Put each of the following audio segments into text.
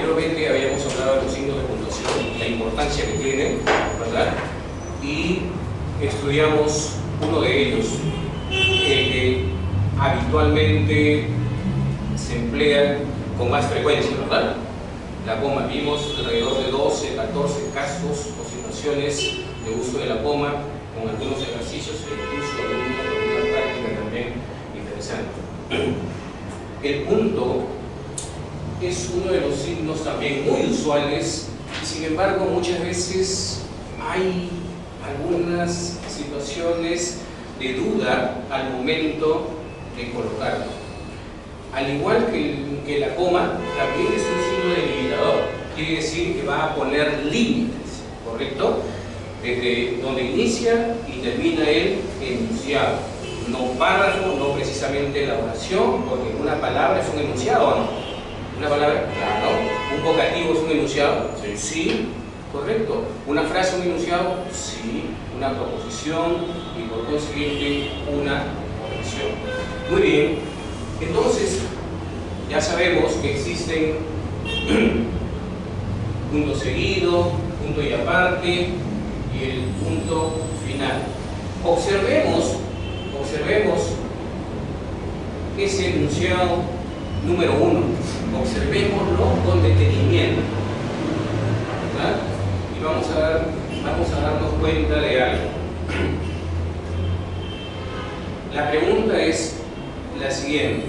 Anteriormente habíamos hablado de los signos de puntuación, la importancia que tienen, ¿verdad? Y estudiamos uno de ellos, que habitualmente se emplea con más frecuencia, ¿verdad? La coma. Vimos alrededor de 12, 14 casos o situaciones de uso de la coma, con algunos ejercicios e incluso alguna práctica también interesante. El punto es uno de los signos también muy usuales y sin embargo muchas veces hay algunas situaciones de duda al momento de colocarlo. Al igual que la coma, también es un signo delimitador, quiere decir que va a poner límites, ¿correcto? Desde donde inicia y termina el enunciado, no párrafo, no precisamente la oración, porque una palabra es un enunciado, ¿o no? Una palabra, claro. Un vocativo es un enunciado, sí, correcto. Una frase es un enunciado, sí. Una proposición y por consiguiente una oración. Muy bien, entonces ya sabemos que existen punto seguido, punto y aparte y el punto final. Observemos ese enunciado número 1, observémoslo con detenimiento, ¿verdad? Y vamos a darnos cuenta de algo. La pregunta es la siguiente: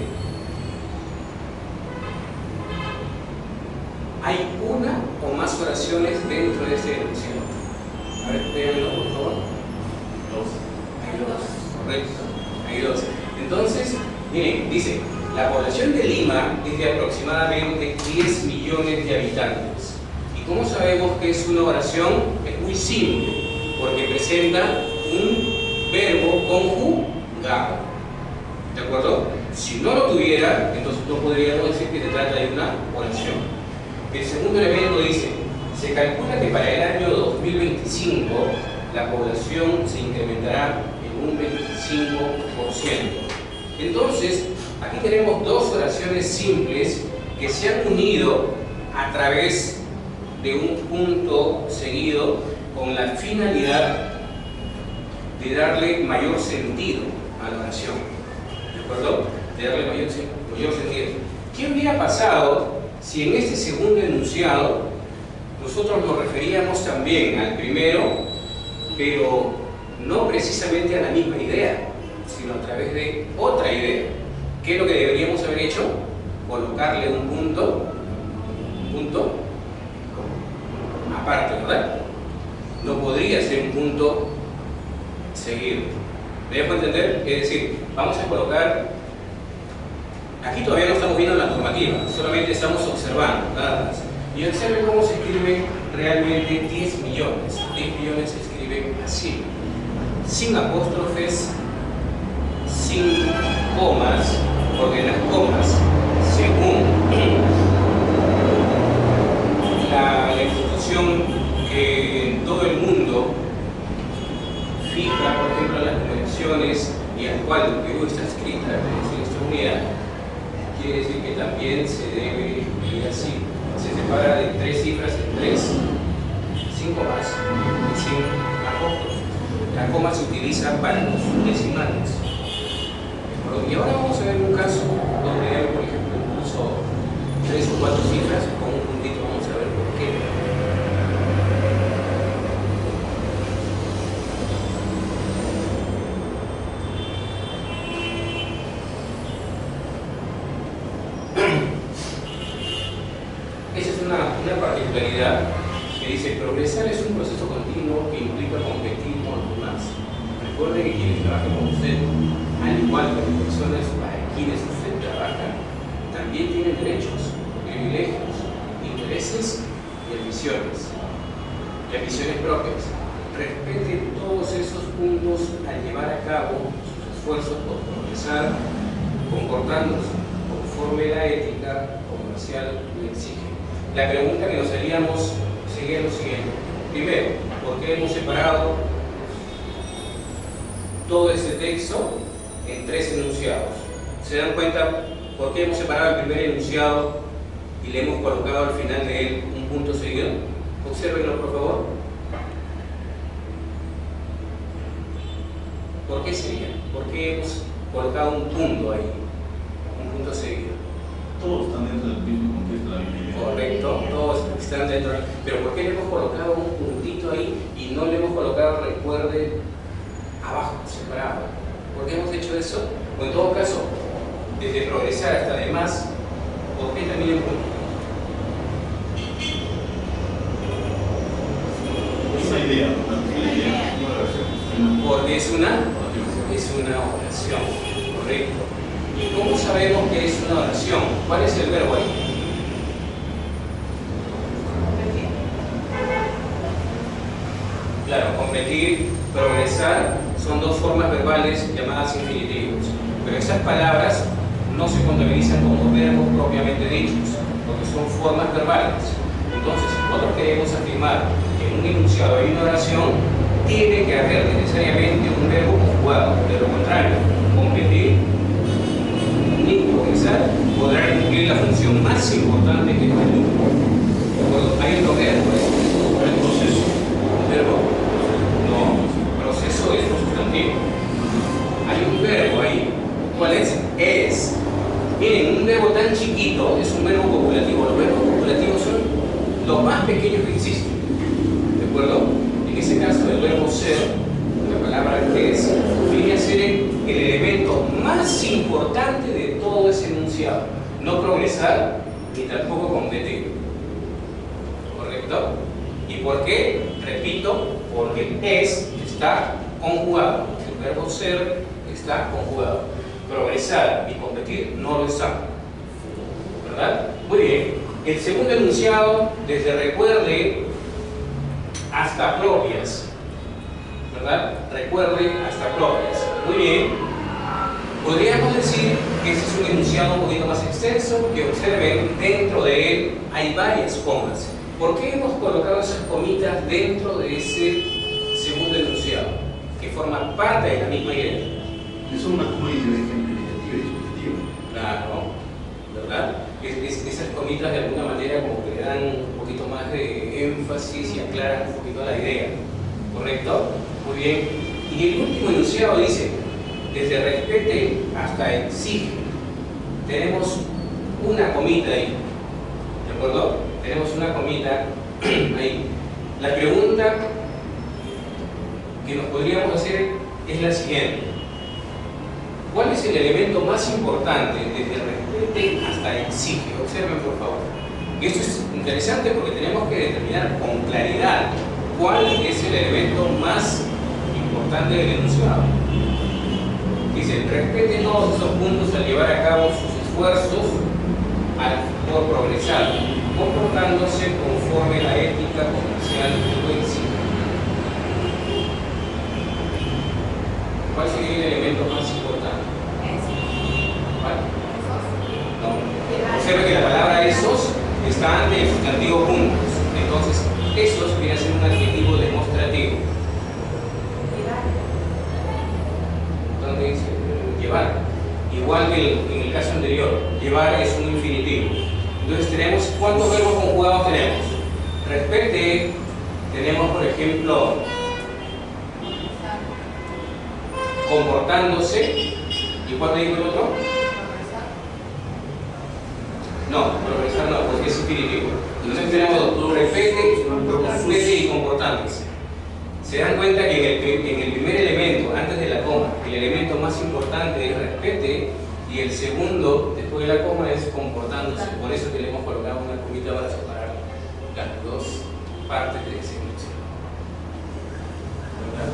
¿hay una o más oraciones dentro de ese enunciado? A ver, véanlo por favor. Dos. Hay dos. Correcto, hay dos. Entonces, miren, dice, la población de Lima es de aproximadamente 10 millones de habitantes. ¿Y cómo sabemos que es una oración? Es muy simple, porque presenta un verbo conjugado. ¿De acuerdo? Si no lo tuviera, entonces no podríamos decir que se trata de una oración. El segundo elemento dice, se calcula que para el año 2025 la población se incrementará en un 25%. Entonces, aquí tenemos dos oraciones simples que se han unido a través de un punto seguido con la finalidad de darle mayor sentido a la oración. ¿De acuerdo? De darle mayor sentido. ¿Qué hubiera pasado si en este segundo enunciado nosotros nos referíamos también al primero, pero no precisamente a la misma idea, sino a través de otra idea? ¿Qué es lo que deberíamos haber hecho? Colocarle un punto aparte, ¿verdad? No podría ser un punto seguido. ¿Me dejo entender? Es decir, vamos a colocar, aquí todavía no estamos viendo la normativa, solamente estamos observando, nada más. Y observen cómo se escriben realmente 10 millones. 10 millones se escriben así, sin apóstrofes, sin comas, porque las comas, según la institución que en todo el mundo fija, por ejemplo, las numeraciones y al cual el Perú está escrita, es decir, esta unidad, quiere decir que también se debe ir así. Se separa de 3 cifras en 3, sin comas y sin apóstrofes. La coma se utiliza para los decimales. Y ahora vamos a ver un caso donde hay, por ejemplo, incluso 3 o 4 cifras con un puntito. Vamos a ver por qué. Esa es una particularidad que dice: progresar es un proceso continuo que implica competir con los demás. Recuerde que quienes trabajan con usted, al igual que las personas para quienes usted trabaja, también tienen derechos, privilegios, intereses y ambiciones propias. Respete todos esos puntos al llevar a cabo sus esfuerzos por progresar, comportándose conforme la ética comercial lo exige. La pregunta que nos haríamos sería lo siguiente: primero, ¿por qué hemos separado todo este texto en 3 enunciados? ¿Se dan cuenta por qué hemos separado el primer enunciado y le hemos colocado al final de él un punto seguido. Obsérvenlo, por favor. ¿Por qué sería? ¿Por qué hemos colocado un punto ahí? Un punto seguido. Todos están dentro del mismo contexto de la Biblia. Correcto, todos están dentro. Pero ¿por qué le hemos colocado un puntito ahí y no le hemos colocado recuerde abajo, separado? ¿Por qué hemos hecho eso? O en todo caso, desde progresar hasta además, ¿por qué también el punto? Es una idea, una oración. Porque es una oración, correcto. ¿Y cómo sabemos que es una oración? ¿Cuál es el verbo ahí? Claro, competir, progresar son dos formas verbales llamadas infinitivos. Pero esas palabras no se contabilizan como verbos propiamente dichos, porque son formas verbales. Entonces, si nosotros queremos afirmar que en un enunciado hay una oración, tiene que haber necesariamente un verbo conjugado. De lo contrario, competir ni progresar podrá cumplir la función más importante que es el grupo. Hay otro verbo, El proceso. ¿un verbo? No, proceso es un sustantivo. Hay un verbo ahí. ¿Cuál es? Es. Miren, un verbo tan chiquito es un verbo copulativo. Los verbos copulativos son los más pequeños que existen. ¿De acuerdo? En ese caso, el verbo ser, la palabra que es, viene a ser el elemento más importante de todo ese enunciado. No progresar ni tampoco competir. ¿Correcto? ¿Y por qué? Repito, porque es está conjugado. El verbo ser está conjugado. Progresar y competir no lo está. ¿Verdad? Muy bien. El segundo enunciado, desde recuerde hasta propias. ¿Verdad? Recuerde hasta propias. Muy bien. Podríamos decir que ese es un enunciado un poquito más extenso, que observen, dentro de él hay varias comas. ¿Por qué hemos colocado esas comitas dentro de ese segundo enunciado? Que forma parte de la misma idea. Son una coma identificativa y subjetiva. Claro, ¿verdad? Esas comitas de alguna manera como que le dan un poquito más de énfasis y aclaran un poquito la idea. ¿Correcto? Muy bien. Y el último enunciado dice, desde respete hasta exige. Tenemos una comita ahí. ¿De acuerdo? Tenemos una comita ahí. La pregunta que nos podríamos hacer es la siguiente. ¿Cuál es el elemento más importante desde respete hasta exige? Observen, por favor. Y esto es interesante porque tenemos que determinar con claridad cuál es el elemento más importante del enunciado. Dice, respete todos esos puntos al llevar a cabo sus esfuerzos por progresar, comportándose conforme la ética comercial lo exige. ¿Cuál sería el elemento más importante? ¿Cuál? No. Observe que la palabra esos está antes del sustantivo puntos. Entonces, esos viene a ser un adjetivo demostrativo. ¿Dónde dice? Llevar. Igual que en el caso anterior, llevar es un infinitivo. Entonces tenemos, ¿cuántos verbos conjugados tenemos? Respete, tenemos por ejemplo, comportándose. ¿Y cuál dijo el otro? No, progresar no, porque es infinitivo. Entonces tenemos respete y comportándose. Se dan cuenta que en el primer elemento, antes de la coma, el elemento más importante es respete y el segundo, después de la coma, es comportándose. Por eso que le hemos colocado una comita para separar las dos partes de ese enunciado. ¿Verdad?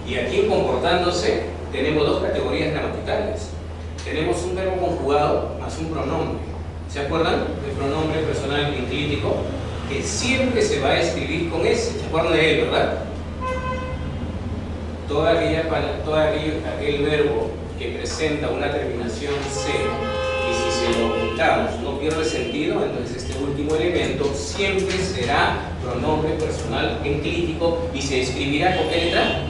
Y aquí en comportándose tenemos dos categorías gramaticales. Tenemos un verbo conjugado más un pronombre. ¿Se acuerdan del pronombre personal enclítico? Que siempre se va a escribir con S. ¿Se acuerdan de él, verdad? Aquel verbo que presenta una terminación C y si se lo ocultamos no pierde sentido, entonces este último elemento siempre será pronombre personal enclítico y se escribirá con qué letra?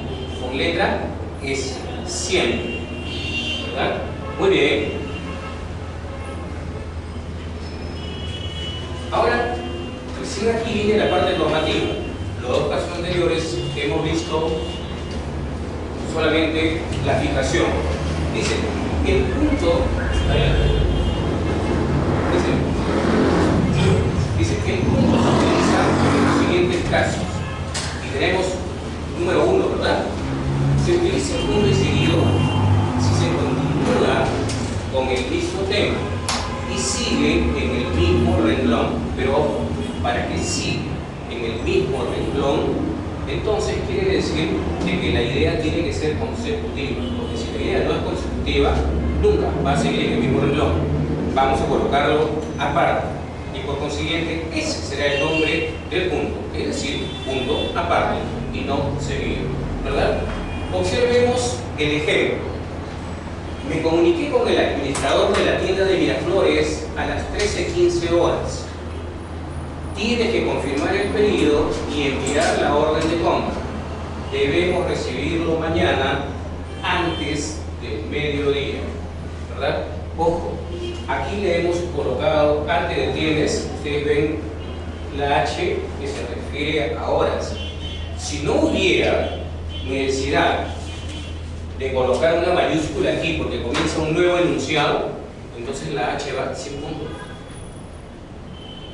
Con letra S, siempre. ¿Verdad? Muy bien. Ahora, recién aquí viene la parte normativa. Los dos casos anteriores hemos visto solamente la fijación. Dice, el punto, dice que el punto se utiliza en los siguientes casos. Y tenemos número 1, ¿verdad? Se utiliza el punto y seguido si se continúa con el mismo tema y sigue en el mismo renglón. Pero ojo, para que siga en el mismo renglón, entonces quiere decir de que la idea tiene que ser consecutiva, porque si la idea no es consecutiva, nunca va a seguir en el mismo renglón. Vamos a colocarlo aparte y por consiguiente ese será el nombre del punto, es decir, punto aparte y no seguido, ¿verdad? Observemos el ejemplo. Me comuniqué con el administrador de la tienda de Miraflores a las 13:15 horas. Tienes que confirmar el pedido y enviar la orden de compra. Debemos recibirlo mañana antes del mediodía, ¿verdad? Ojo, aquí le hemos colocado antes de tienes, ustedes ven la H que se refiere a horas. Si no hubiera necesidad de colocar una mayúscula aquí porque comienza un nuevo enunciado, entonces la H va sin punto,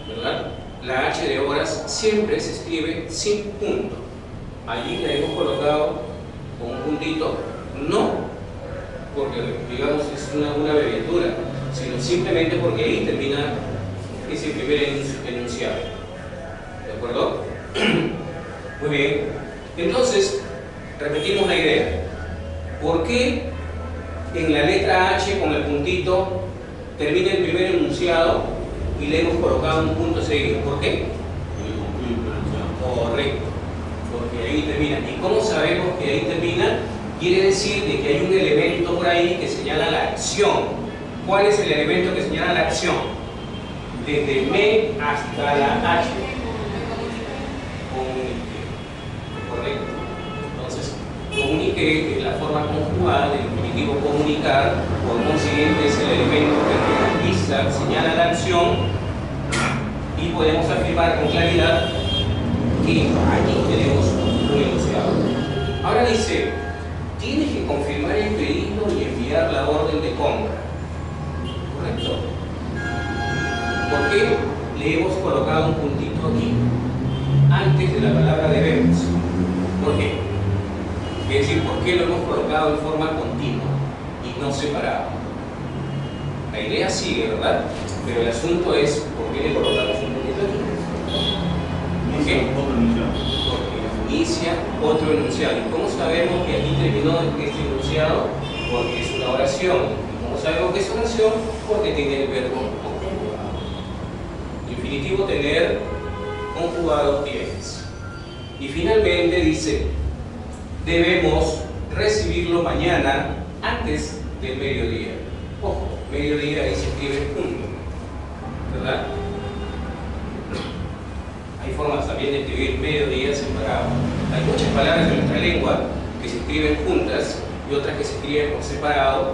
¿verdad? La H de horas siempre se escribe sin punto. Allí la hemos colocado con un puntito, no porque digamos es una abreviatura, sino simplemente porque ahí termina ese primer enunciado. ¿De acuerdo? Muy bien. Entonces, repetimos la idea. ¿Por qué en la letra H con el puntito termina el primer enunciado y le hemos colocado un punto seguido? ¿Por qué? Correcto, porque ahí termina. ¿Y cómo sabemos que ahí termina? Quiere decir de que hay un elemento por ahí que señala la acción. ¿Cuál es el elemento que señala la acción? Desde me hasta la H. Comunique. Correcto. Entonces, comunique es la forma conjugada del infinitivo comunicar, por consiguiente es el elemento que realiza, señala la acción, y podemos afirmar con claridad que aquí tenemos un enunciado. Ahora dice, tienes que confirmar el pedido y enviar la orden de compra. ¿Correcto? ¿Por qué le hemos colocado un puntito aquí antes de la palabra debemos? ¿Por qué? Es decir, ¿por qué lo hemos colocado en forma continua y no separada? La idea sigue, ¿verdad? Pero el asunto es, ¿por qué le colocamos un puntito aquí? ¿Por qué? Porque inicia otro enunciado. ¿Y cómo sabemos que aquí terminó este enunciado? Porque es una oración. ¿Y cómo sabemos que es oración? Porque tiene el verbo conjugado. Infinitivo tener, conjugado tienes. Y finalmente dice, debemos recibirlo mañana antes del mediodía. Ojo, mediodía ahí se escribe punto, ¿verdad? Hay formas también de escribir mediodía separado. Hay muchas palabras en nuestra lengua que se escriben juntas y otras que se escriben por separado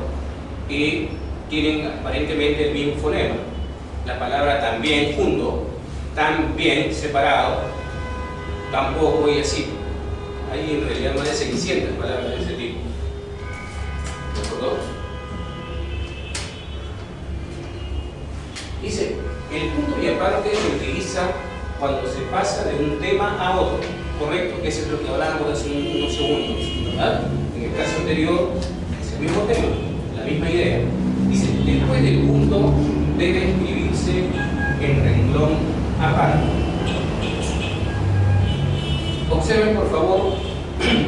y tienen aparentemente el mismo fonema. La palabra también junto, también separado, tampoco y así. Hay en realidad más de 600 palabras de ese tipo. ¿De acuerdo? Dice, el punto y aparte se utiliza cuando se pasa de un tema a otro. Correcto, eso es lo que hablábamos hace unos segundos, ¿verdad? En el caso anterior es el mismo tema, la misma idea. Dice, después del punto debe escribirse en renglón aparte. Observen por favor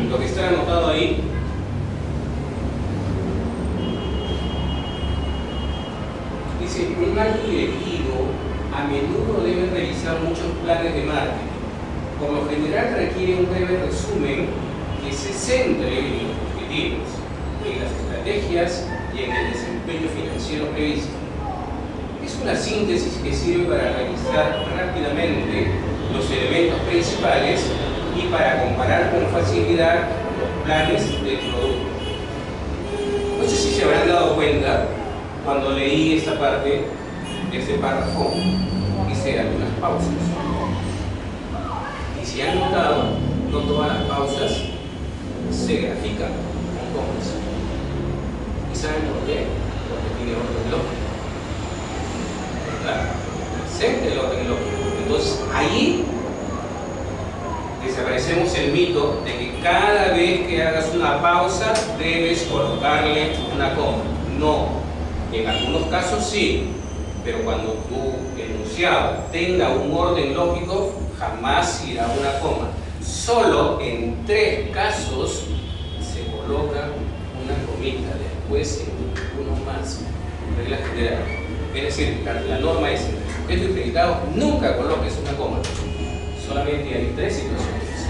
lo que está anotado ahí. Dice, un alto directivo a menudo debe realizar muchos planes de marketing. Por lo general requiere un breve resumen que se centre en los objetivos, en las estrategias y en el desempeño financiero previsto. Es una síntesis que sirve para realizar rápidamente los elementos principales y para comparar con facilidad los planes del producto. No sé si se habrán dado cuenta cuando leí esta parte de este párrafo hice algunas pausas. Y si han notado, no todas las pausas se grafican con comas. ¿Y saben por qué? Porque tiene orden lógico. ¿Verdad? Presente el orden lógico. Entonces, ahí desaparecemos el mito de que cada vez que hagas una pausa debes colocarle una coma. No. En algunos casos sí, pero cuando tu enunciado tenga un orden lógico, jamás irá una coma. Solo en 3 casos se coloca una comita, después en uno más. Regla general. Es decir, la norma es: entre sujeto y predicado nunca coloques una coma. Solamente hay 3 situaciones.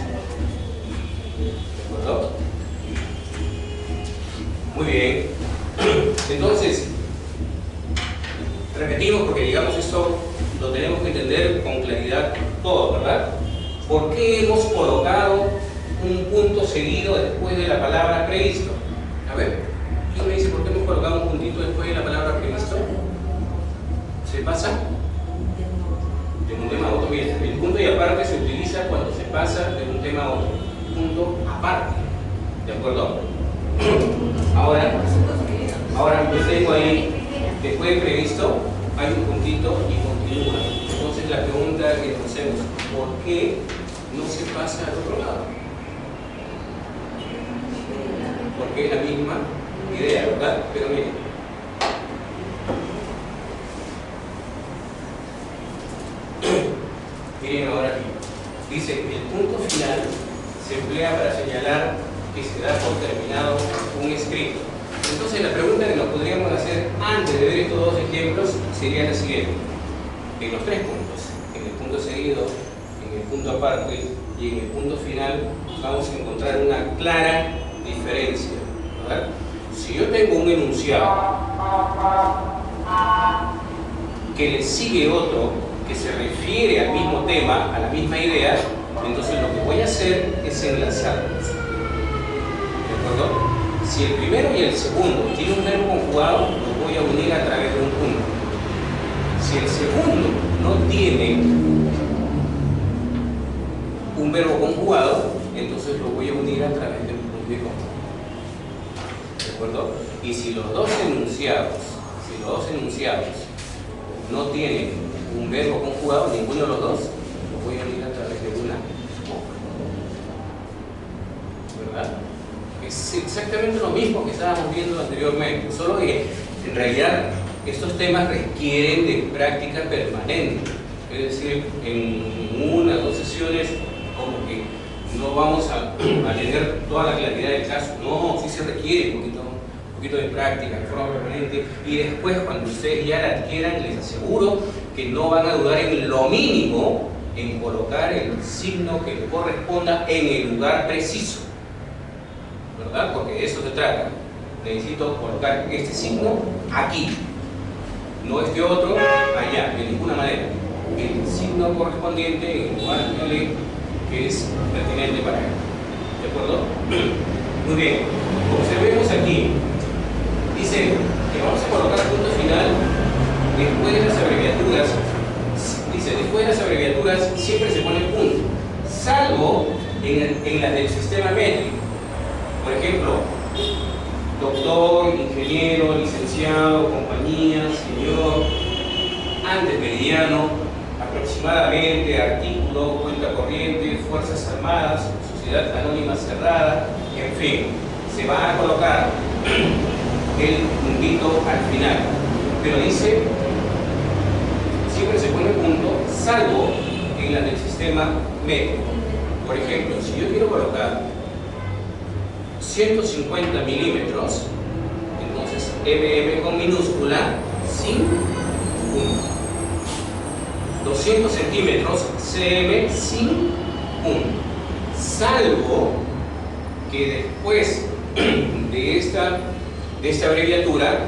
¿De acuerdo? Muy bien. Entonces, repetimos porque digamos esto lo tenemos que entender con claridad todo, ¿verdad? ¿Por qué hemos colocado un punto seguido después de la palabra previsto? A ver, ¿quién me dice por qué hemos colocado un puntito después de la palabra previsto? ¿Se pasa? De un tema a otro. Bien, el punto y aparte se utiliza cuando se pasa de un tema a otro. Punto aparte. ¿De acuerdo? Ahora yo tengo ahí, después de previsto, hay un puntito y continúa. Entonces la pregunta que nos hacemos: ¿por qué no se pasa al otro lado? Porque es la misma idea, ¿verdad? Pero miren. Miren ahora aquí. Dice: el punto final se emplea para señalar que se da por terminado un escrito. Entonces la pregunta que nos podríamos hacer antes de ver estos 2 ejemplos sería la siguiente: en los 3 puntos, en el punto seguido, en el punto aparte y en el punto final, vamos a encontrar una clara diferencia, ¿verdad? Si yo tengo un enunciado que le sigue otro que se refiere al mismo tema, a la misma idea, entonces lo que voy a hacer es enlazarlos. ¿De acuerdo? Si el primero y el segundo tienen un verbo conjugado, lo voy a unir a través de un punto. Si el segundo no tiene un verbo conjugado, entonces lo voy a unir a través de un punto y coma. ¿De acuerdo? Y si los dos enunciados no tienen un verbo conjugado, ninguno de los dos, lo voy a unir a través de una coma. ¿Verdad? Es exactamente lo mismo que estábamos viendo anteriormente, solo que en realidad estos temas requieren de práctica permanente. Es decir, en 1 o 2 sesiones como que no vamos a tener toda la claridad del caso. No, sí se requiere un poquito de práctica de forma permanente, y después cuando ustedes ya la adquieran, les aseguro que no van a dudar en lo mínimo en colocar el signo que le corresponda en el lugar preciso, ¿verdad? Porque de eso se trata. Necesito colocar este signo aquí, no este otro allá, de ninguna manera. El signo correspondiente en el lugar que es pertinente para él. ¿De acuerdo? Muy bien. Observemos aquí. Dice que vamos a colocar punto final después de las abreviaturas. Dice, después de las abreviaturas siempre se pone punto, salvo en las del sistema métrico. Por ejemplo, doctor, ingeniero, licenciado, compañía, señor, antes meridiano, aproximadamente, artículo, cuenta corriente, fuerzas armadas, sociedad anónima cerrada, en fin, se va a colocar el puntito al final. Pero dice, siempre se pone punto, salvo en la del sistema métrico. Por ejemplo, si yo quiero colocar 150 milímetros, entonces mm con minúscula, sin punto. 200 centímetros, cm, sin punto. Salvo que después de esta abreviatura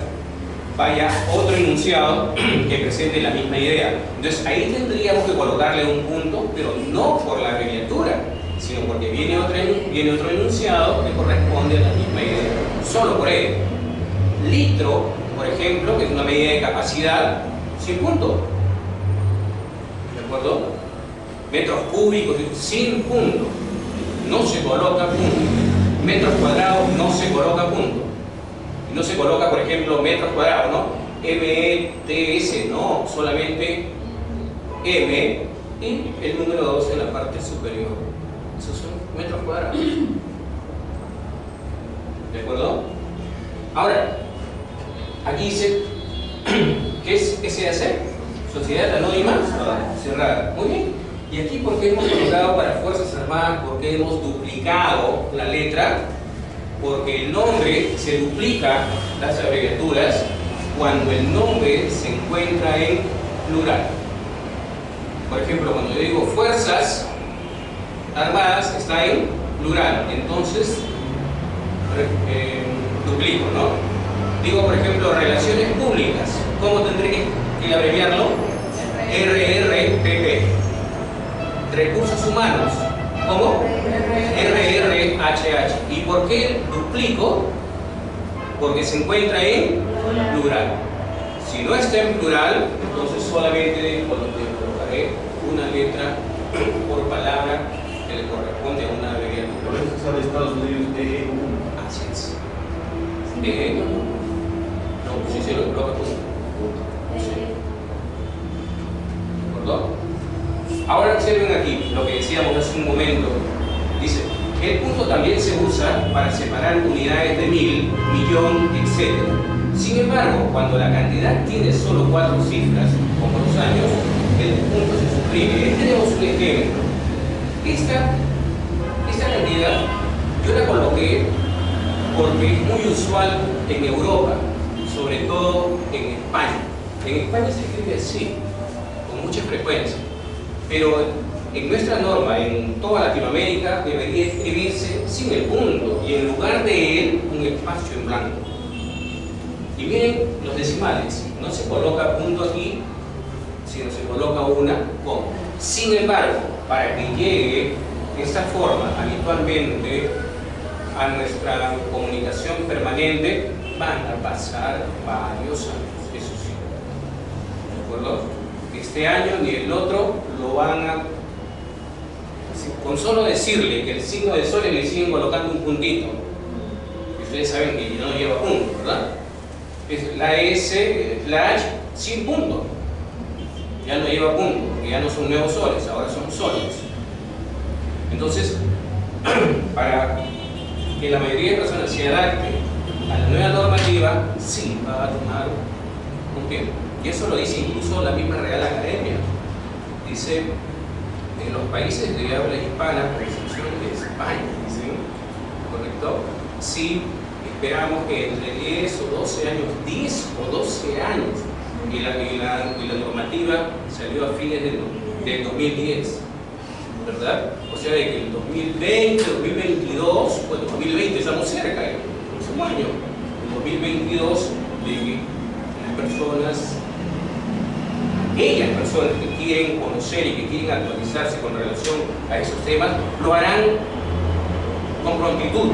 vaya otro enunciado que presente la misma idea. Entonces ahí tendríamos que colocarle un punto, pero no por la abreviatura, sino porque viene otro enunciado que corresponde a la misma idea. Solo por ello. Litro, por ejemplo, que es una medida de capacidad, sin punto. acuerdo? Metros cúbicos, sin punto. No se coloca punto. Metros cuadrados no se coloca punto. No se coloca, por ejemplo, metros cuadrados, ¿no? METS, no, solamente M y el número 2 en la parte superior. Esos son metros cuadrados. ¿De acuerdo? Ahora, aquí dice, ¿qué es SAC? Sociedad Anónima Cerrada. Muy bien. Y aquí, ¿por qué hemos colocado para Fuerzas Armadas? Porque hemos duplicado la letra, porque el nombre se duplica las abreviaturas cuando el nombre se encuentra en plural. Por ejemplo, cuando yo digo Fuerzas Armadas está en plural, entonces duplico, ¿no? Digo, por ejemplo, Relaciones Públicas, ¿cómo tendré que abreviarlo? RRPP. Recursos Humanos, ¿cómo? RRHH. ¿Y por qué duplico? Porque se encuentra en plural. Si no está en plural, entonces solamente colocaré una letra por palabra que le corresponde a una abreviatura. Por eso sale Estados Unidos EE1. Así es. No, si se lo coloca como. ¿De acuerdo? Ahora observen aquí lo que decíamos hace un momento. Dice, el punto también se usa para separar unidades de 1000, millón, etc. Sin embargo, cuando la cantidad tiene solo 4 cifras, como los años, el punto se suprime. Aquí tenemos un ejemplo. Esta cantidad yo la coloqué porque es muy usual en Europa, sobre todo en España. En España se escribe así, con mucha frecuencia. Pero en nuestra norma, en toda Latinoamérica, debería escribirse sin el punto y en lugar de él, un espacio en blanco. Y miren los decimales, no se coloca punto aquí, sino se coloca una coma. Sin embargo, para que llegue de esta forma habitualmente a nuestra comunicación permanente, van a pasar varios años, eso sí. ¿De acuerdo? Este año ni el otro lo van a... Con solo decirle que el signo de sol le siguen colocando un puntito. Y ustedes saben que no lleva punto, ¿verdad? Es la S, la H, sin punto. Ya no lleva punto, porque ya no son nuevos soles, ahora son soles. Entonces, para que la mayoría de personas se adapte a la nueva normativa, sí va a tomar un tiempo. Y eso lo dice incluso la misma Real Academia. Dice, en los países de habla hispana, por excepción de España, ¿sí? ¿Correcto? Sí, esperamos que entre 10 o 12 años, 10 o 12 años, y la normativa salió a fines del 2010, ¿verdad? O sea, de que el 2020, 2022, bueno, 2020 estamos cerca, el próximo año, el 2022, de que las personas, aquellas personas que quieren conocer y que quieren actualizarse con relación a esos temas, lo harán con prontitud,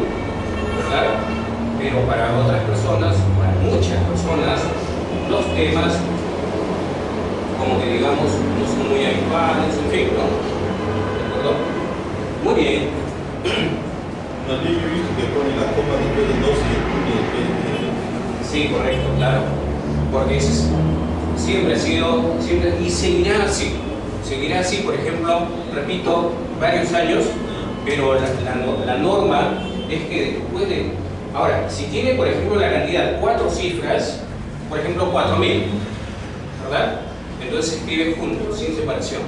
¿verdad? Pero para otras personas, para muchas personas, los temas, como que digamos, no son muy habituales, en fin, ¿no? ¿De acuerdo? Muy bien. También yo he visto que pone la coma después del 12 y el punto después del... Sí, correcto, claro. Porque ese es, siempre ha sido, y seguirá así, por ejemplo, repito, varios años, pero la norma es que después de... Ahora, si tiene, por ejemplo, la cantidad 4 cifras, por ejemplo, 4000, ¿verdad? Entonces se escribe junto, sin separación.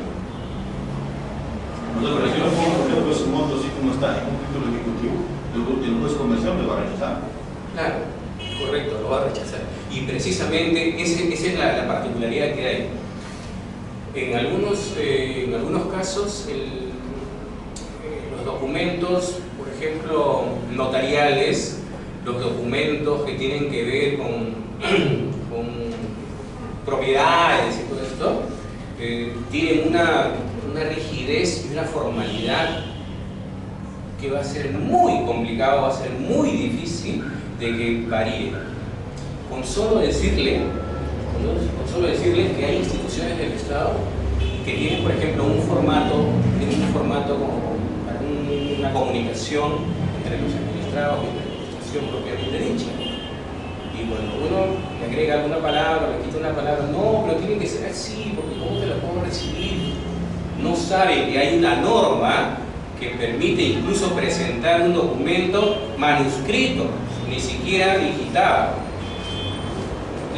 No, pero si no pongo su monto así como está en un título ejecutivo, el juez comercial me va a rechazar. Claro, correcto, lo va a rechazar. Y precisamente esa es la particularidad que hay. En algunos casos, los documentos, por ejemplo, notariales, los documentos que tienen que ver con propiedades y todo esto, tienen una rigidez y una formalidad que va a ser muy complicado, va a ser muy difícil de que varíe. Con solo decirle que hay instituciones del Estado que tienen, por ejemplo, un formato como para una comunicación entre los administrados y la administración propiamente dicha. Y cuando uno le agrega alguna palabra, le quita una palabra, no, pero tiene que ser así, porque ¿cómo te la puedo recibir? No sabe que hay una norma que permite incluso presentar un documento manuscrito, ni siquiera digitado.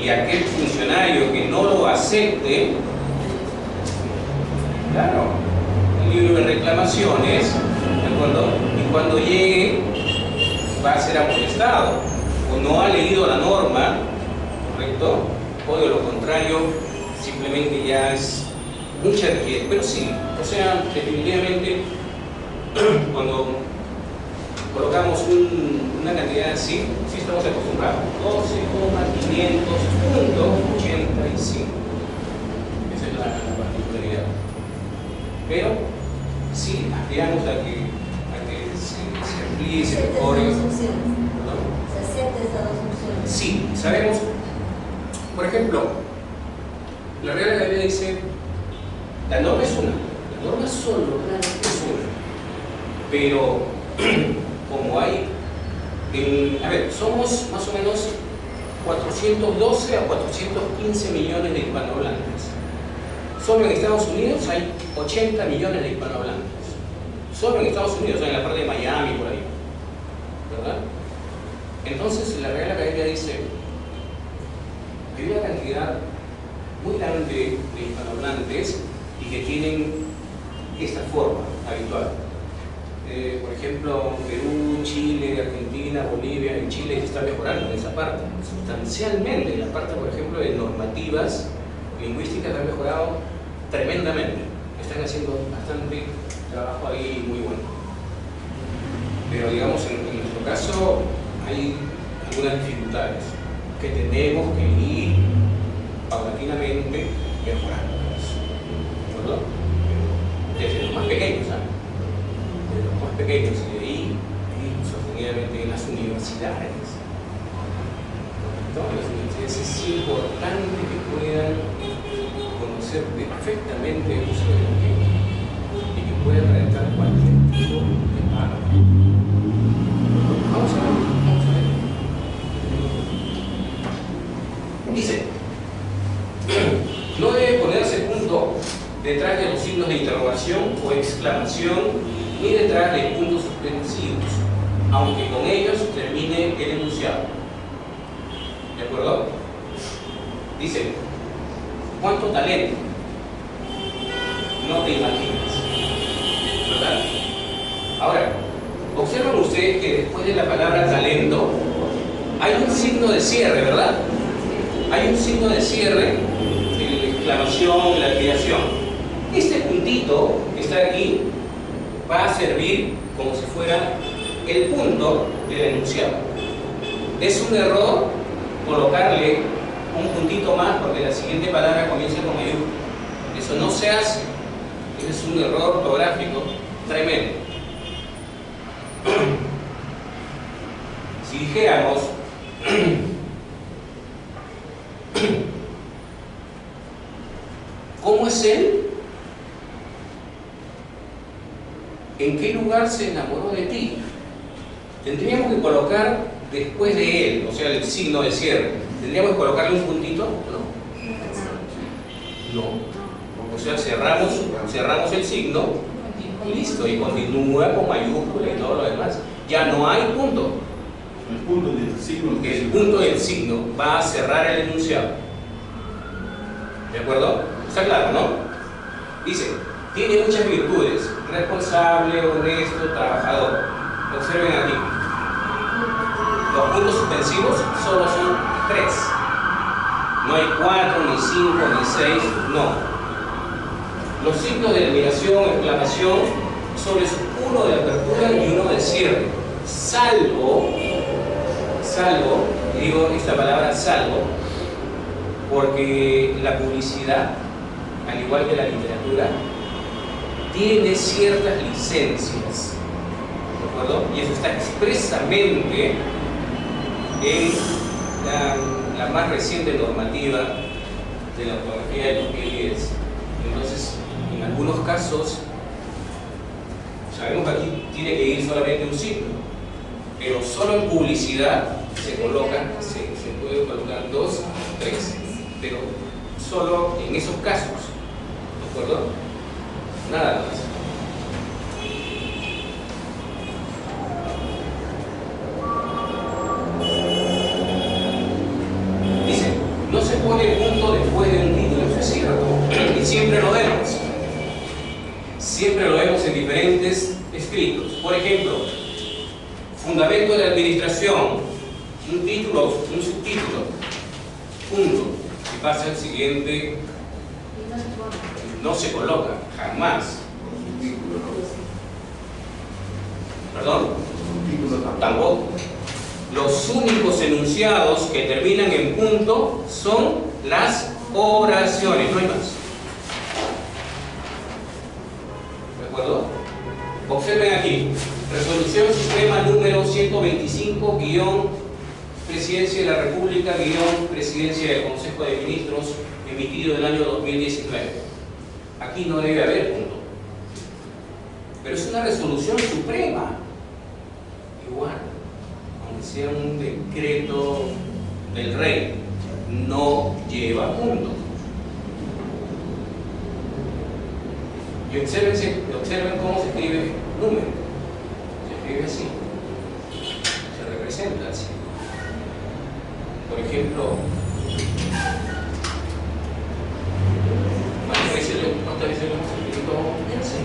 Y aquel funcionario que no lo acepte, claro, el libro de reclamaciones, ¿de acuerdo? Y cuando llegue va a ser amonestado, o no ha leído la norma, ¿correcto? O de lo contrario, simplemente ya es mucha rigidez. Pero sí, o sea, definitivamente, cuando colocamos una cantidad así, sí estamos acostumbrados. 12,500.85. Esa es la particularidad. Pero sí, aspiramos a que se amplíe, se mejore. ¿Se acepta estas dos opciones? Sí, sabemos. Por ejemplo, la Real Academia dice, la norma es una, la norma solo es una. Pero como hay, a ver, somos más o menos 412 a 415 millones de hispanohablantes. Solo en Estados Unidos hay 80 millones de hispanohablantes. Solo en Estados Unidos, en la parte de Miami, por ahí. ¿Verdad? Entonces la Real Academia dice, hay una cantidad muy grande de hispanohablantes y que tienen esta forma habitual. Por ejemplo, Perú, Chile, Argentina, Bolivia, en Chile se está mejorando en esa parte, sustancialmente. La parte, por ejemplo, de normativas lingüísticas han mejorado tremendamente. Están haciendo bastante trabajo ahí muy bueno. Pero digamos, en nuestro caso hay algunas dificultades que tenemos que ir paulatinamente mejorando. ¿Verdad? Desde los más pequeños, ¿sabes? De los más pequeños y de ahí sostenidamente en las universidades. En las universidades es importante que puedan conocer perfectamente el uso de la lengua y que puedan redactar cualquier tipo de palabra. Vamos a ver. Dice, no debe ponerse punto detrás de los signos de interrogación o exclamación ni detrás de puntos suspensivos, aunque con ellos termine el enunciado. ¿De acuerdo? Dice, ¿cuánto talento? No te imaginas. ¿Verdad? Ahora, observan ustedes que después de la palabra talento hay un signo de cierre, ¿verdad? Hay un signo de cierre de la exclamación, la creación. Este puntito que está aquí va a servir como si fuera el punto del enunciado. Es un error colocarle un puntito más porque la siguiente palabra comienza con mayúscula. Eso no se hace. Ese es un error ortográfico tremendo. Si dijéramos ¿cómo es él? ¿En qué lugar se enamoró de ti? Tendríamos que colocar después de él, o sea, el signo de cierre. ¿Tendríamos que colocarle un puntito? No. O sea, cerramos el signo y listo, y continúa con mayúscula y todo lo demás. Ya no hay punto. El punto del signo. El punto del signo va a cerrar el enunciado. ¿De acuerdo? Está claro, ¿no? Dice, tiene muchas virtudes: responsable, honesto, trabajador. Observen aquí. Los puntos suspensivos solo son 3. No hay 4, ni 5, ni 6, no. Los signos de admiración, exclamación, solo es uno de apertura y uno de cierre. Salvo, digo esta palabra salvo, porque la publicidad, al igual que la literatura, tiene ciertas licencias, ¿de acuerdo? Y eso está expresamente en la más reciente normativa de la ortografía del 2010. Entonces, algunos casos, sabemos que aquí tiene que ir solamente un signo, pero solo en publicidad se puede colocar 2, 3, pero solo en esos casos, ¿de acuerdo? Nada más. Dice, no se pone punto después de un título, eso es cierto, y siempre lo vemos. Siempre lo vemos en diferentes escritos. Por ejemplo, fundamento de la administración, un título, un subtítulo, punto. Y pasa al siguiente, no se coloca, jamás. ¿Perdón? Tampoco. Los únicos enunciados que terminan en punto son las oraciones, no hay más. ¿De acuerdo? Observen aquí, Resolución Suprema número 125, Presidencia de la República, Presidencia del Consejo de Ministros, emitido en el año 2019. Aquí no debe haber punto. Pero es una resolución suprema. Igual, aunque sea un decreto del rey, no lleva punto. Y observen cómo se escribe número. Se escribe así. Se representa así. Por ejemplo, ¿cuántas veces lo hemos escrito así?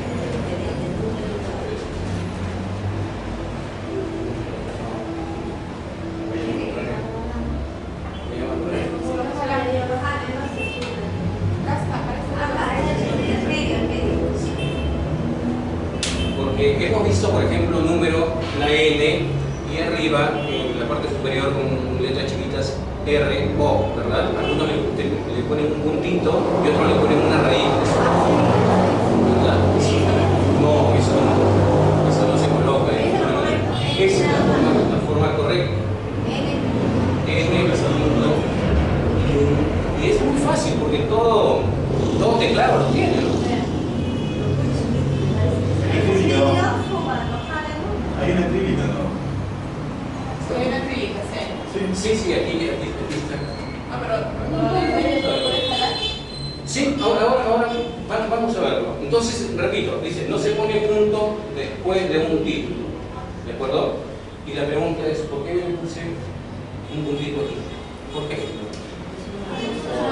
Hemos visto, por ejemplo, número, la N, y arriba, en la parte superior, con letras chiquitas, R, O, ¿verdad? Algunos le ponen un puntito y otros le ponen una raíz. ¿Verdad? No, eso no se coloca. Esa es la forma correcta. N, punto, y es muy fácil porque todo teclado lo tiene, ¿no? Hay una acrílica, ¿no? Hay una acrílica, sí. Sí, aquí está. Ah, pero Sí, ahora vamos a verlo. Entonces, repito, dice, no se pone punto después de un título, ¿de acuerdo? Y la pregunta es, ¿por qué yo puse un puntito aquí? ¿Por qué?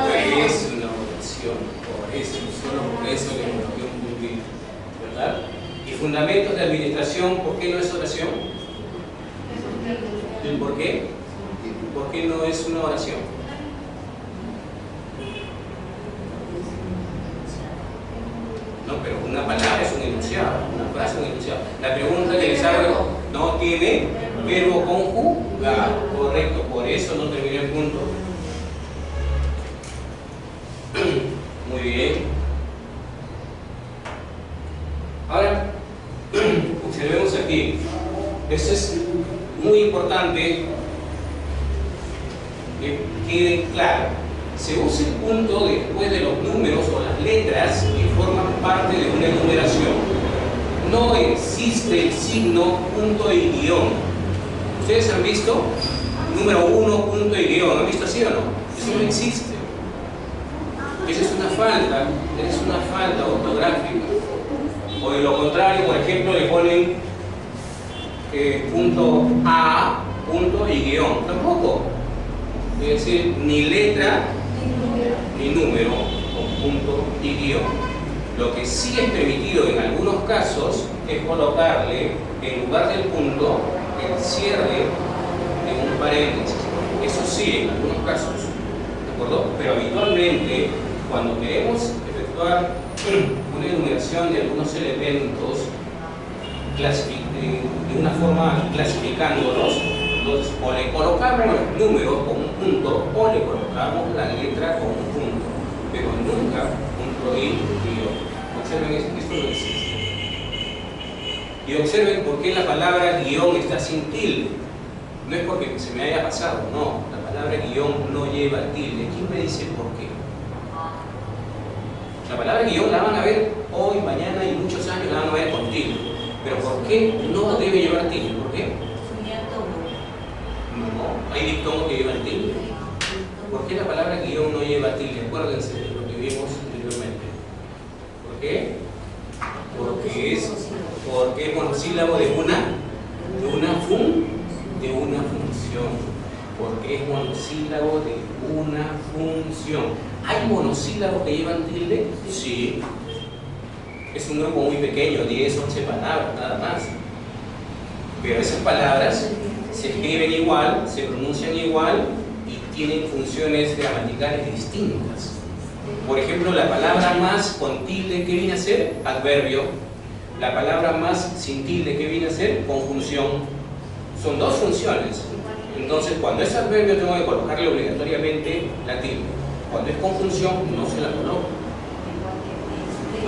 Porque es una oración, solo por eso le coloqué un puntito, ¿verdad? Y fundamentos de administración, ¿por qué no es oración? ¿Por qué? ¿Por qué no es una oración? No, pero una palabra es un enunciado, una frase es un enunciado. La pregunta que les hago no tiene verbo conjugado, correcto, por eso no terminé el punto. Muy bien. Ahora, observemos aquí. Esto es muy importante que quede claro. Se usa el punto después de los números o las letras que forman parte de una enumeración. No existe el signo punto y guión. ¿Ustedes han visto? Número 1, punto y guión. ¿Han visto así o no? Eso no existe. Esa es una falta ortográfica. O de lo contrario, por ejemplo, le ponen punto A, punto y guión. Tampoco. Es decir, ni letra ni número con punto y guión. Lo que sí es permitido en algunos casos es colocarle en lugar del punto el cierre de un paréntesis. Eso sí, en algunos casos, ¿de acuerdo? Pero habitualmente, cuando queremos efectuar una enumeración de algunos elementos de una forma clasificándolos, entonces o le colocamos los números con un punto o le colocamos la letra con un punto, pero nunca punto y guión. Observen, esto no existe. Y observen por qué la palabra guión está sin tilde. No es porque se me haya pasado, no. La palabra guión no lleva tilde. ¿Quién me dice por qué? La palabra guión la van a ver hoy, mañana y muchos años la van a ver con tilde. Pero ¿por qué no debe llevar tilde? ¿Por qué? No, hay diptongos que llevan tilde. ¿Por qué la palabra guión no lleva tilde? Acuérdense de lo que vimos anteriormente. ¿Por qué? Porque es monosílabo de una función. Porque es monosílabo de una función. ¿Hay monosílabos que llevan tilde? Sí. Es un grupo muy pequeño, 10, 11 palabras, nada más. Pero esas palabras se escriben igual, se pronuncian igual y tienen funciones gramaticales distintas. Por ejemplo, la palabra más con tilde, ¿qué viene a ser? Adverbio. La palabra más sin tilde, ¿qué viene a ser? Conjunción. Son dos funciones. Entonces, cuando es adverbio tengo que colocarle obligatoriamente la tilde. Cuando es conjunción, no se la coloco.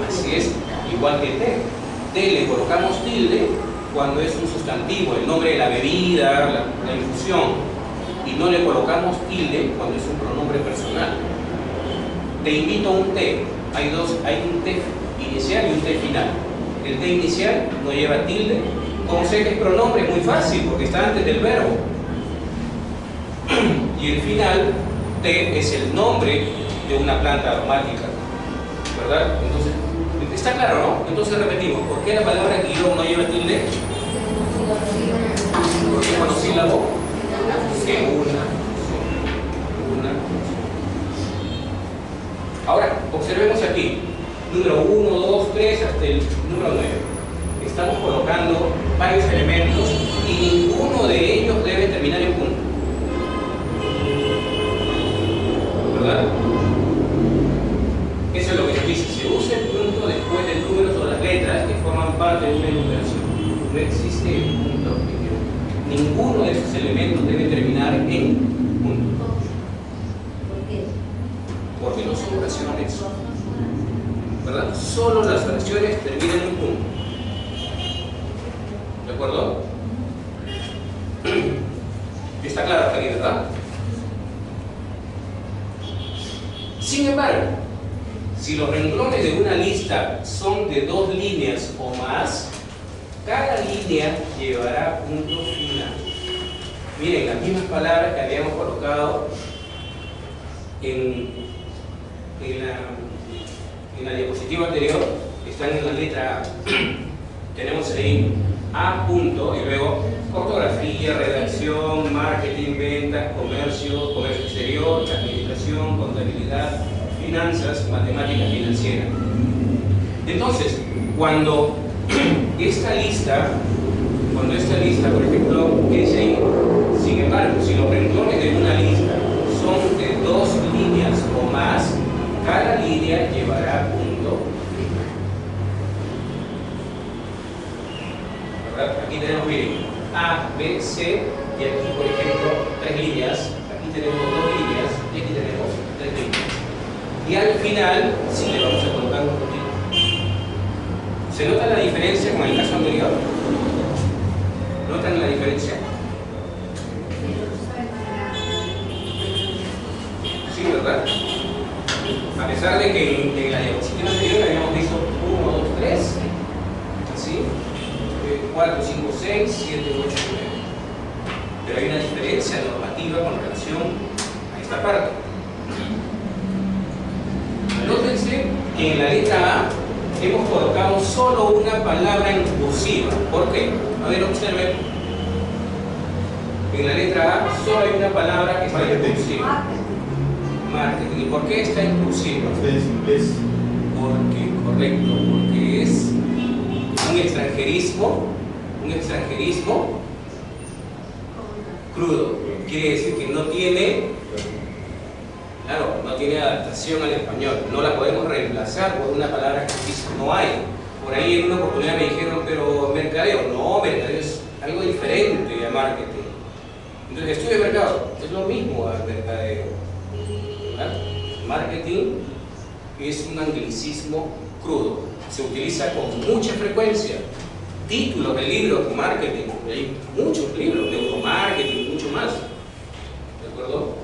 Así es, igual que T. T le colocamos tilde cuando es un sustantivo, el nombre de la bebida, la infusión. Y no le colocamos tilde cuando es un pronombre personal. Te invito a un té. Hay un té inicial y un té final. El té inicial no lleva tilde. Como sé que es pronombre, es muy fácil porque está antes del verbo. Y el final, té, es el nombre de una planta aromática, ¿verdad? Entonces, está claro, ¿no? Entonces repetimos, ¿por qué la palabra guión no lleva tilde? Porque es monosílabo de una. Ahora, observemos aquí, número 1, 2, 3, hasta el número 9. Estamos colocando varios elementos y ninguno de ellos debe terminar en punto. ¿Verdad? Eso es lo que nos dice. Se usa el punto después del número o las letras que forman parte de una enumeración. No existe el punto. Ninguno de esos elementos debe terminar en punto. ¿Por qué? Porque no son oraciones. ¿Verdad? Solo las oraciones terminan en punto. ¿De acuerdo? Está claro hasta aquí, ¿verdad? Sin embargo, si los renglones de una lista son de 2 líneas o más, cada línea llevará punto final. Miren, las mismas palabras que habíamos colocado en la diapositiva anterior están en la letra A. Tenemos ahí A punto y luego ortografía, redacción, marketing, ventas, comercio exterior, administración, contabilidad, finanzas, matemática financiera. Entonces, cuando esta lista, por ejemplo, que dice ahí, sin embargo, si los renglones de una lista son de 2 líneas o más, cada línea llevará punto final. ¿Verdad? Aquí tenemos, miren, A, B, C, y aquí, por ejemplo, 3 líneas, aquí tenemos 2 líneas, y aquí tenemos 3 líneas. Y al final, sí le vamos a colocar un puntito. ¿Se nota la diferencia con el caso anterior? ¿Notan la diferencia? Sí, ¿verdad? A pesar de que en la diapositiva anterior habíamos visto 1, 2, 3, ¿sí? 4, 5, 6, 7, 8, 9. Pero hay una diferencia normativa con relación a esta parte. Nótense que en la letra A hemos colocado solo una palabra inclusiva. ¿Por qué? A ver, observen. En la letra A solo hay una palabra que está inclusiva. Marketing. ¿Y por qué está inclusiva? Es inglés. Correcto, porque es un extranjerismo crudo. Quiere decir que no tiene adaptación al español. No la podemos reemplazar por una palabra que no hay. Por ahí en una oportunidad me dijeron, pero mercadeo. No, mercadeo es algo diferente a marketing. Entonces, estudio de mercado es lo mismo al mercadeo. ¿Verdad? Marketing es un anglicismo crudo. Se utiliza con mucha frecuencia. Títulos de libros de marketing. Hay muchos libros de neuromarketing, mucho más. ¿De acuerdo?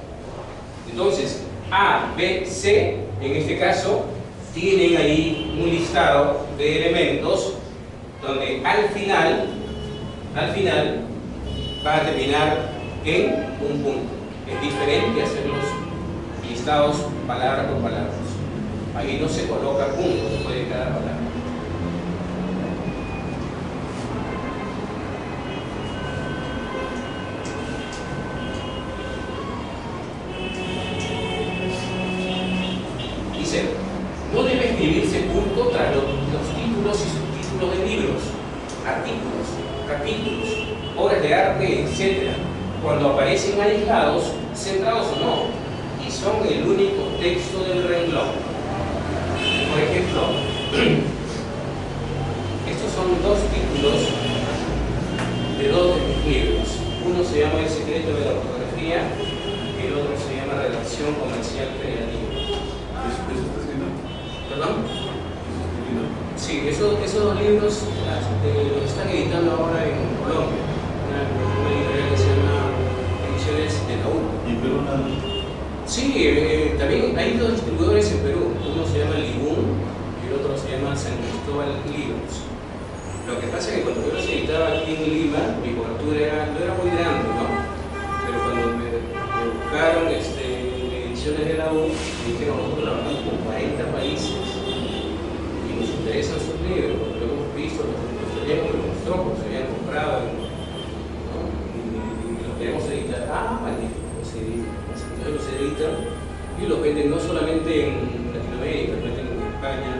Entonces, A, B, C, en este caso, tienen ahí un listado de elementos donde al final va a terminar en un punto. Es diferente hacer los listados palabra por palabra. Ahí no se coloca punto después de cada palabra. Dice, no debe escribirse punto tras los títulos y subtítulos de libros, artículos, capítulos, obras de arte, etc., cuando aparecen aislados, centrados o no, y son el único texto del renglón. Por ejemplo, estos son dos títulos de dos de mis libros. Uno se llama El secreto de la ortografía y el otro se llama Redacción comercial creativa. ¿Eso está escrito? ¿Perdón? ¿Eso está escrito? Sí, esos dos libros los están editando ahora en Colombia, una editorial que se llama Ediciones de la U. ¿Y Perú nada? Sí, también hay dos distribuidores en Perú, uno se llama Libún y el otro se llama San Cristóbal Libros. Lo que pasa es que cuando yo los editaba aquí en Lima, mi cobertura no era muy grande, ¿no? Pero cuando me buscaron Ediciones de la U, me dijeron, nosotros trabajamos con 40 países y nos interesan sus libros, lo hemos visto, los teníamos en los ojos, se habían comprado, ¿no? Y los queremos editar. Ah, maldito, los editan. Entonces los editan y los venden no solamente en Latinoamérica, los venden en España,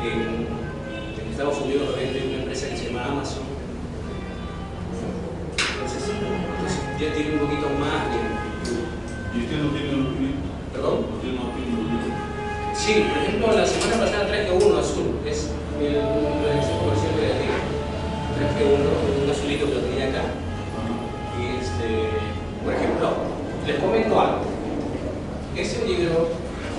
en Estados Unidos, los venden una empresa que se llama Amazon. Entonces ya tiene un poquito más de... ¿Y usted no tiene un opinión? ¿Perdón? ¿Usted no tiene un opinión? Sí, por ejemplo, la semana pasada traje uno azul, es la Redacción comercial creativa. Traje un azulito que lo tenía acá. Y por ejemplo, les comento algo. Ese libro,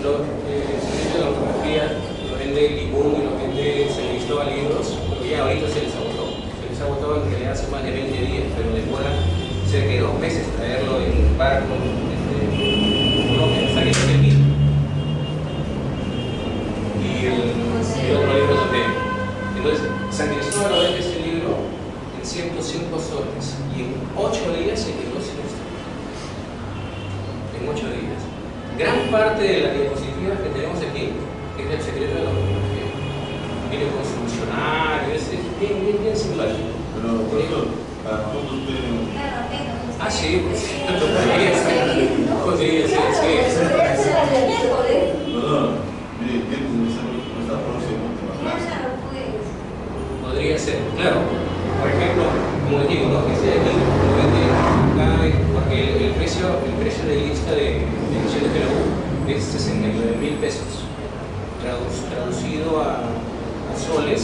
el secreto de la ortografía, lo vende Libún y lo vende San Cristóbal Libros, pero ya ahorita se les agotó. Se les agotó en realidad hace más de 20 días, pero demora cerca de 2 meses traerlo en barco, Colombia, hasta que esté aquí. Y el otro libro también. Entonces, San Cristóbal lo vende ese libro en 105 soles y en 8 días se quedó sin esto. En 8 días. Gran parte de las diapositivas que tenemos aquí es del secreto de la ortografía. Viene con su diccionario, es bien simpático. Pero, profesor, ¿para cuándo usted? Ah, sí, pues. Podría ser, sí. No, mire, tiene que estar próximo a la Podría ser, claro. Por ejemplo, como les digo, ¿no? Que sea aquí, lo vende cada vez, porque el precio de lista de ediciones de la U es 69.000 pesos. Traducido a soles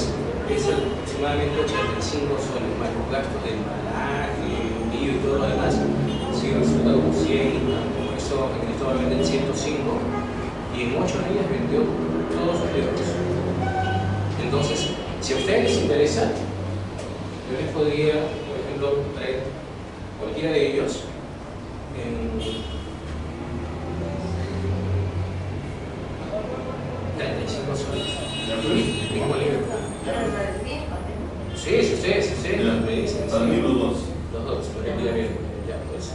es aproximadamente 85 soles, más los gastos de embalaje, envío y todo lo demás. Sí, resulta como 100, por eso en Cristóbal venden 105 y en 8 días vendió todos sus libros. Entonces, si a ustedes les interesa, yo les podría, por ejemplo, traer cualquiera de ellos en 35 soles. El mismo libro. Sí, si ustedes me dicen. Para mí los dos. Los dos, por ejemplo, ya pues.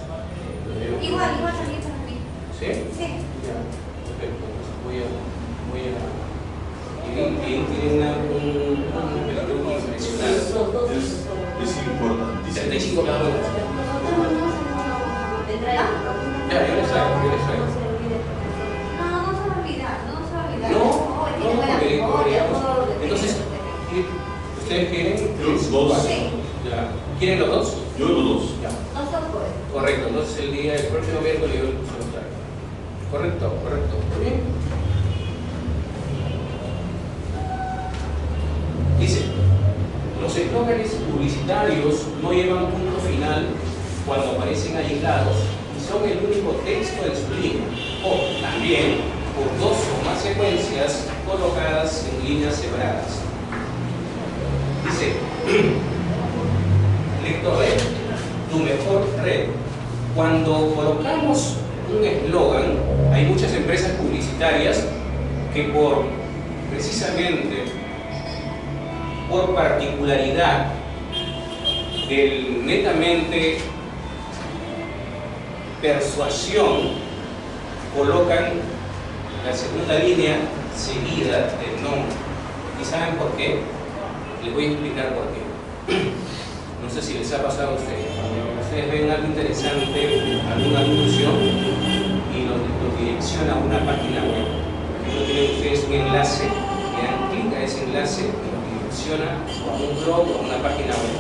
Igual también para mí. ¿Sí? Sí. Ya, perfecto. Entonces voy a. Y tiene un peligro impresionante. Es importantísimo. 35 cada uno. ¿Vendrá? Ya, yo les traigo. No se olvida. No, porque digamos. Entonces, ¿ustedes quieren? Yo los dos. Sí. Ya. ¿Quieren los dos? Yo los dos. Ya. No se puede. Correcto, entonces el próximo miércoles yo se los traigo. Correcto. Muy bien. Dice, los eslóganes publicitarios no llevan punto final cuando aparecen aislados y son el único texto de su línea, o también por 2 o más secuencias colocadas en líneas separadas. Dice, lector red, tu mejor red. Cuando colocamos un eslogan, hay muchas empresas publicitarias que por precisamente por particularidad del netamente persuasión, colocan la segunda línea seguida del nombre. ¿Y saben por qué? Les voy a explicar por qué. No sé si les ha pasado a ustedes. Cuando ustedes ven algo interesante, alguna anuncio, y lo direcciona a una página web. No tienen ustedes un enlace, le dan clic a ese enlace y lo direcciona a un blog o a una página web.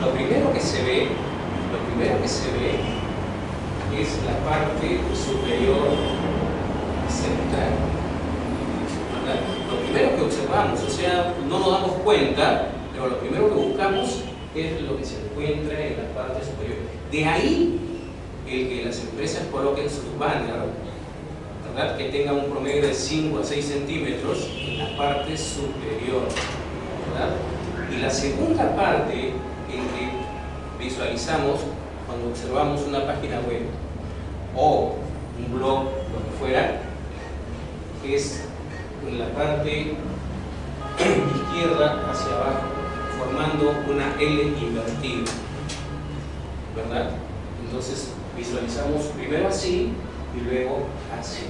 Lo primero que se ve es la parte superior central. ¿Verdad? Lo primero que observamos, o sea, no nos damos cuenta, pero lo primero que buscamos es lo que se encuentra en la parte superior. De ahí el que las empresas coloquen sus banners, ¿verdad?, que tengan un promedio de 5 a 6 centímetros en la parte superior, ¿verdad? Y la segunda parte en que visualizamos cuando observamos una página web o un blog, lo que fuera, es en la parte izquierda hacia abajo, formando una L invertida, ¿verdad? Entonces visualizamos primero así y luego así.